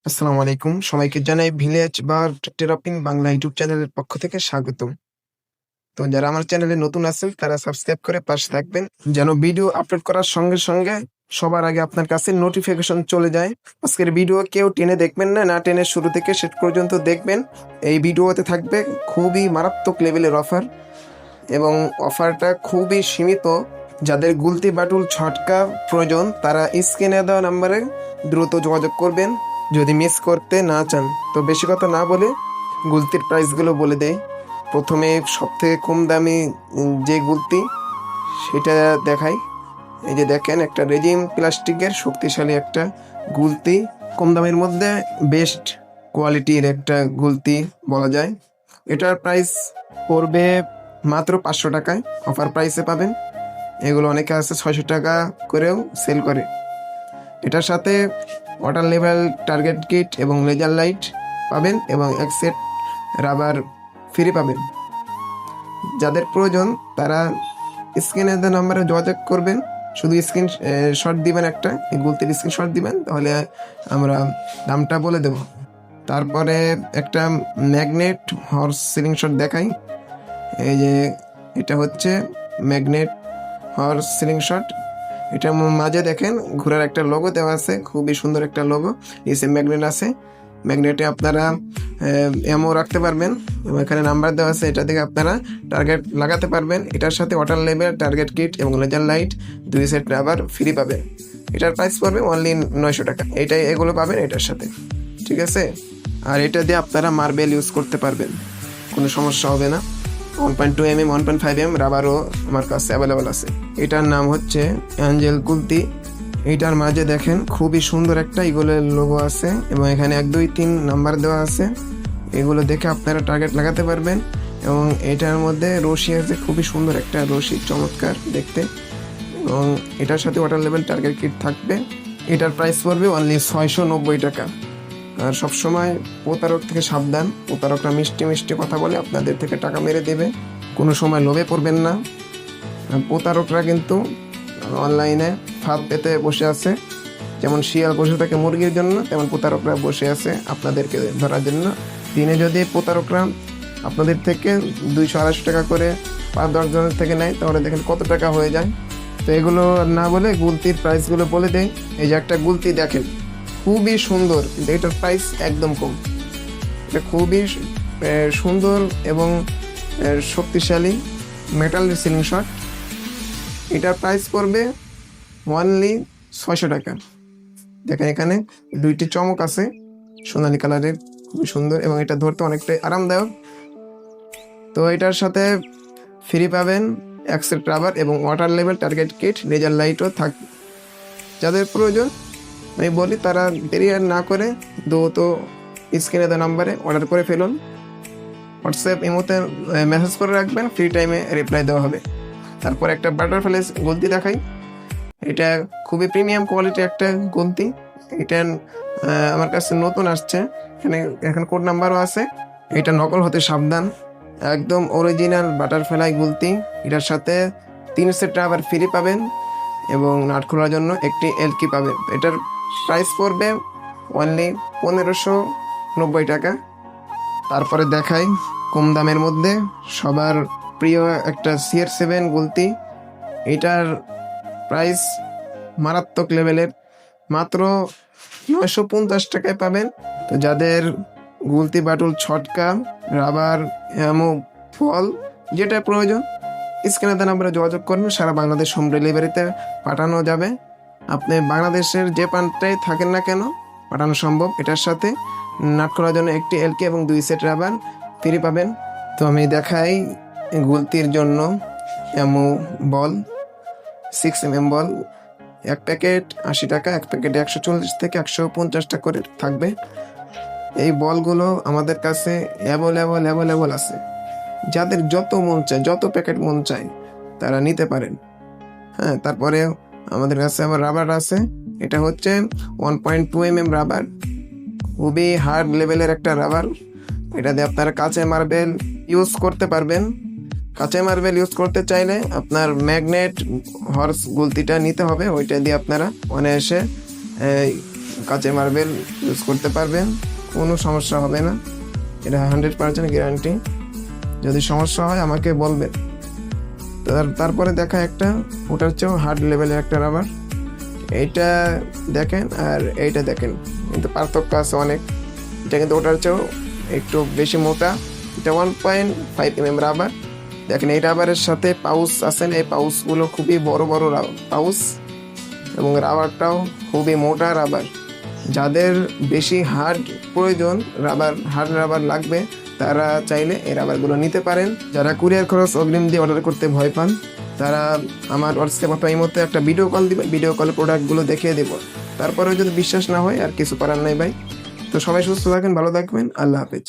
আসসালামু আলাইকুম। সবাইকে জানাই ভিলেজ বা টেরাপিন বাংলা ইউটিউব চ্যানেলের পক্ষ থেকে স্বাগতম। তো যারা আমার চ্যানেলে নতুন আছেন তারা সাবস্ক্রাইব করে পাশে থাকবেন যেন ভিডিও আপলোড করার সঙ্গে সঙ্গে সবার আগে আপনার কাছে নোটিফিকেশন চলে যায়। আজকের ভিডিও কেউ টেনে দেখবেন না, না টেনে শুরু থেকে শেষ পর্যন্ত দেখবেন। এই ভিডিওতে থাকবে খুবই মারাত্মক লেভেলের অফার এবং অফারটা খুবই সীমিত। যাদের গুলতি বাটুল ছটকা প্রয়োজন তারা স্ক্রিনে দেওয়া নাম্বারে দ্রুত যোগাযোগ করবেন যদি মিস করতে না চান। তো বেশি কথা না বলে গুলতির প্রাইসগুলো বলে দেয়। প্রথমে সবথেকে কম দামি যে গুলতি সেটা দেখাই। এই যে দেখেন, একটা রেজিম প্লাস্টিকের শক্তিশালী একটা গুলতি, কম দামের মধ্যে বেস্ট কোয়ালিটির একটা গুলতি বলা যায়। এটার প্রাইস পড়বে মাত্র 500 টাকায়, অফার প্রাইসে পাবেন। এগুলো অনেকে আছে 600 টাকা করেও সেল করে। এটার সাথে ওয়াটার লেভেল টার্গেট কিট এবং লেজার লাইট পাবেন এবং এক সেট রাবার ফ্রি পাবেন। যাদের প্রয়োজন তারা স্ক্রিনে দেওয়া নাম্বারে যোগাযোগ করবেন। শুধু স্ক্রিন শট দিবেন, একটা গুলতির স্ক্রিন শট দিবেন, তাহলে আমরা দামটা বলে দেব। তারপরে একটা ম্যাগনেট হর্স সিলিং শট দেখাই। এই যে এটা হচ্ছে ম্যাগনেট হর্স সিলিং শট। এটার মাঝে দেখেন ঘোড়ার একটা লোগো দেওয়া আছে, খুবই সুন্দর একটা লোগো। নিচে ম্যাগনেট আছে, ম্যাগনেটে আপনারা এমও রাখতে পারবেন এবং এখানে নাম্বার দেওয়া আছে, এটা থেকে আপনারা টার্গেট লাগাতে পারবেন। এটার সাথে ওয়াটার লেভেল টার্গেট কিট এবং laser light 2 set rubber free পাবেন। এটার প্রাইস পড়বে অনলি 900 টাকা। এগুলো পাবেন এটার সাথে, ঠিক আছে। আর এটা দিয়ে আপনারা মার্বেল ইউজ করতে পারবেন, কোনো সমস্যা হবে না। 1.2 mm 1.5 mm রাবারও আমার কাছে অ্যাভেলেবল আছে। এটার নাম হচ্ছে অ্যাঞ্জেল গুলতি। এইটার মাঝে দেখেন খুবই সুন্দর একটা ইগলের লোগো আছে এবং এখানে 1 2 3 নাম্বার দেওয়া আছে। এগুলো দেখে আপনারা টার্গেট লাগাতে পারবেন এবং এটার মধ্যে রশি আছে, খুবই সুন্দর একটা রশি, চমৎকার দেখতে। এবং এটার সাথে ওয়াটার লেভেল টার্গেট কিট থাকবে। এটার প্রাইস পড়বে অনলি 690 টাকা। আর সবসময় প্রতারক থেকে সাবধান, প্রতারকরা মিষ্টি মিষ্টি কথা বলে আপনাদের থেকে টাকা মেরে দেবে। কোনো সময় লোভে পড়বেন না। প্রতারকরা কিন্তু অনলাইনে ফাঁদ পেতে বসে আছে। যেমন শিয়াল বসে থাকে মুরগির জন্য, তেমন প্রতারকরা বসে আছে আপনাদেরকে ধরার জন্য। দিনে যদি প্রতারকরা আপনাদের থেকে 200-250 টাকা করে 5-10 জনের থেকে নেয়, তাহলে দেখেন কত টাকা হয়ে যায়। তো এগুলো না বলে গুলতির প্রাইসগুলো বলে দেয়। এই যে একটা গুলতি দেখেন, খুবই সুন্দর, কিন্তু এটার প্রাইস একদম কম। এটা খুবই সুন্দর এবং শক্তিশালী মেটাল সিলিং শট। এটার প্রাইস পড়বে অনলি 600 টাকা। দেখেন এখানে 2টি চমক আছে সোনালী কালারের, খুবই সুন্দর এবং এটা ধরতে অনেকটাই আরামদায়ক। তো এটার সাথে ফ্রি পাবেন এক সেট রাবার এবং water level target kit, laser লাইটও থাকবে। যাদের প্রয়োজন আমি বলি তারা দেরি আর না করে দ্রুত স্ক্রিনে দেওয়া নাম্বারে অর্ডার করে ফেলুন। হোয়াটসঅ্যাপ ইমোতে মেসেজ করে রাখবেন, ফ্রি টাইমে রিপ্লাই দেওয়া হবে। তারপর একটা বাটারফ্লাই গুলতি দেখাই। এটা খুবই প্রিমিয়াম কোয়ালিটি একটা গুলতি। এটা আমার কাছে নতুন আসছে, এখানে কোড নাম্বারও আছে। এটা নকল হতে সাবধান, একদম অরিজিনাল বাটারফ্লাই গুলতি। এটার সাথে 3 সেট রাবার ফ্রি পাবেন এবং নাট খোলার জন্য একটি এলকি পাবেন। এটার প্রাইস পড়বে অনলি 1590 টাকা। তারপরে দেখাই কম দামের মধ্যে সবার প্রিয় একটা CR7 গুলতি। এটার প্রাইস মারাত্মক লেভেলের, মাত্র 950 টাকায় পাবেন। তো যাদের গুলতি বাটুল ছটকা রাবার এমো ফল যেটা প্রয়োজন, স্ক্রিনে দেওয়া নাম্বারে যোগাযোগ করবেন। সারা বাংলাদেশ হোম ডেলিভারিতে পাঠানো যাবে। আপনি বাংলাদেশের যে প্রান্তেই থাকেন না কেন পাঠানো সম্ভব। এটার সাথে নাট খোলার জন্য একটি এলকি এবং 2 সেট রাবার ফ্রি পাবেন। তো আমি দেখাই গুলতির জন্য এমো বল, 6 mm বল। এক প্যাকেট 80 টাকা, এক প্যাকেটে 140 থেকে 150 টাকা করে থাকবে। এই বলগুলো আমাদের কাছে অ্যাভেলেবল আছে। যাদের যত মন চায়, যত প্যাকেট মন চায় তারা নিতে পারেন। হ্যাঁ, তারপরে আমাদের কাছে আবার রাবার আছে। এটা হচ্ছে 1.2 mm রাবার, খুবই হার্ড লেভেলের একটা রাবার। এটা দিয়ে আপনারা কাঁচা মার্বেল ইউজ করতে পারবেন। কাঁচা মার্বেল ইউজ করতে চাইলে আপনার ম্যাগনেট হর্স গুলতিটা নিতে হবে, ওইটা দিয়ে আপনারা অনায়াসে কাঁচের মার্বেল ইউজ করতে পারবেন, কোনো সমস্যা হবে না, এটা 100% গ্যারান্টি। যদি সমস্যা হয় আমাকে বলবেন। তারপরে দেখা একটা, ওটা হচ্ছে হার্ড লেভেলের একটা রাবার। এইটা দেখেন আর এইটা দেখেন, কিন্তু পার্থক্য আছে অনেক। এটা কিন্তু ওটার চেয়েও একটু বেশি মোটা। এটা 1.5 mm রাবার। দেখেন এই রাবারের সাথে পাউচ আছেন, এই পাউচগুলো খুবই বড় বড় পাউচ, এবং রাবারটাও খুবই মোটা রাবার। যাদের বেশি হার্ড প্রয়োজন, হার্ড রাবার লাগবে, তারা চাইলে এই রাবারগুলো নিতে পারেন। যারা কুরিয়ার খরচ অগ্রিম দিয়ে অর্ডার করতে ভয় পান, তারা আমার হোয়াটসঅ্যাপ অথবা এই মধ্যে একটা ভিডিও কল দিবেন, ভিডিও কলে প্রোডাক্টগুলো দেখিয়ে দেব। তারপরেও যদি বিশ্বাস না হয়, আর কিছু করার নাই ভাই। তো সবাই সুস্থ থাকেন, ভালো থাকবেন, আল্লাহ হাফেজ।